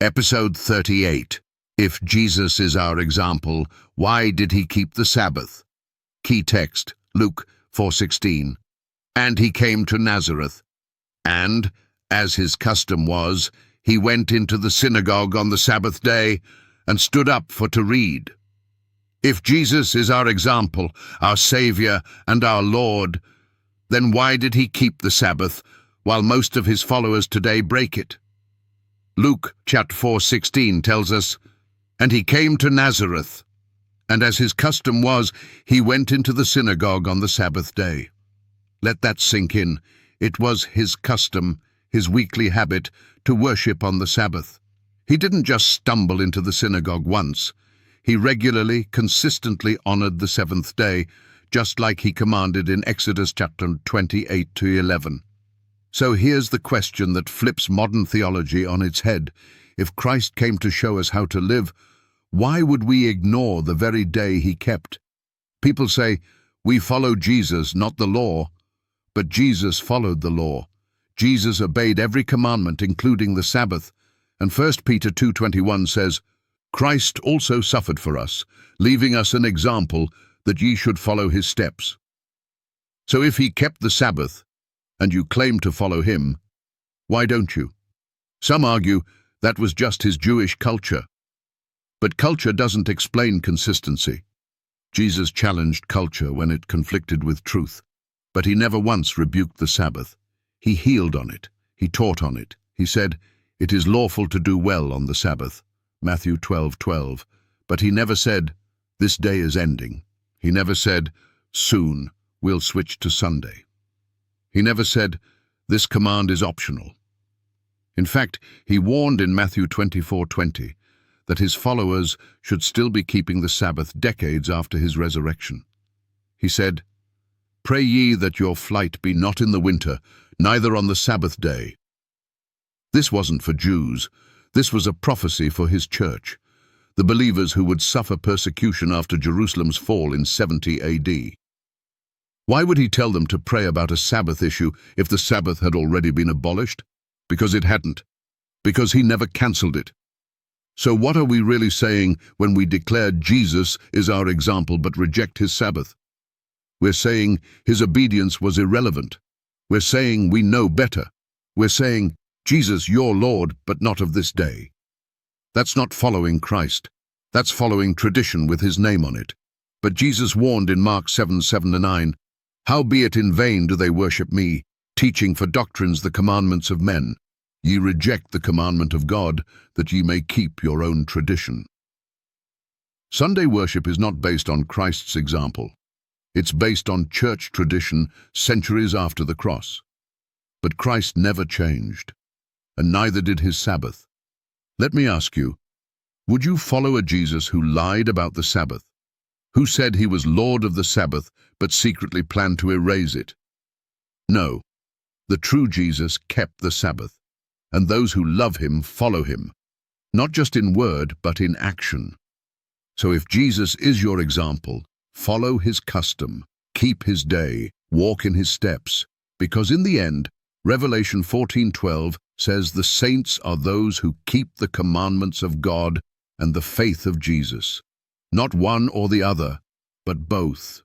Episode 38. If Jesus is our example, why did he keep the Sabbath? Key text, Luke 4:16. And he came to Nazareth, and, as his custom was, he went into the synagogue on the Sabbath day and stood up for to read. If Jesus is our example, our Savior and our Lord, then why did he keep the Sabbath while most of his followers today break it? Luke chapter 4:16 tells us, and he came to Nazareth, and as his custom was, he went into the synagogue on the Sabbath day. Let that sink in. It was his custom, his weekly habit, to worship on the Sabbath. He didn't just stumble into the synagogue once. He regularly, consistently honored the seventh day, just like he commanded in Exodus chapter 28-11. So here's the question that flips modern theology on its head. If Christ came to show us how to live, why would we ignore the very day he kept? People say, we follow Jesus, not the law. But Jesus followed the law. Jesus obeyed every commandment, including the Sabbath. And 1 Peter 2:21 says, Christ also suffered for us, leaving us an example that ye should follow his steps. So if he kept the Sabbath, and you claim to follow him, why don't you? Some argue that was just his Jewish culture. But culture doesn't explain consistency. Jesus challenged culture when it conflicted with truth, but he never once rebuked the Sabbath. He healed on it. He taught on it. He said, it is lawful to do well on the Sabbath, Matthew 12:12. But he never said, this day is ending. He never said, soon we'll switch to Sunday. He never said, this command is optional. In fact, he warned in Matthew 24:20 that his followers should still be keeping the Sabbath decades after his resurrection. He said, pray ye that your flight be not in the winter, neither on the Sabbath day. This wasn't for Jews. This was a prophecy for his church, the believers who would suffer persecution after Jerusalem's fall in 70 AD. Why would he tell them to pray about a Sabbath issue if the Sabbath had already been abolished? Because it hadn't. Because he never cancelled it. So what are we really saying when we declare Jesus is our example but reject his Sabbath? We're saying his obedience was irrelevant. We're saying we know better. We're saying, Jesus, your Lord, but not of this day. That's not following Christ. That's following tradition with his name on it. But Jesus warned in Mark 7:7-9, howbeit in vain do they worship me, teaching for doctrines the commandments of men. Ye reject the commandment of God, that ye may keep your own tradition. Sunday worship is not based on Christ's example. It's based on church tradition centuries after the cross. But Christ never changed, and neither did his Sabbath. Let me ask you, would you follow a Jesus who lied about the Sabbath? Who said he was Lord of the Sabbath, but secretly planned to erase it? No, the true Jesus kept the Sabbath, and those who love him follow him, not just in word, but in action. So if Jesus is your example, follow his custom, keep his day, walk in his steps, because in the end, Revelation 14:12 says the saints are those who keep the commandments of God and the faith of Jesus. Not one or the other, but both.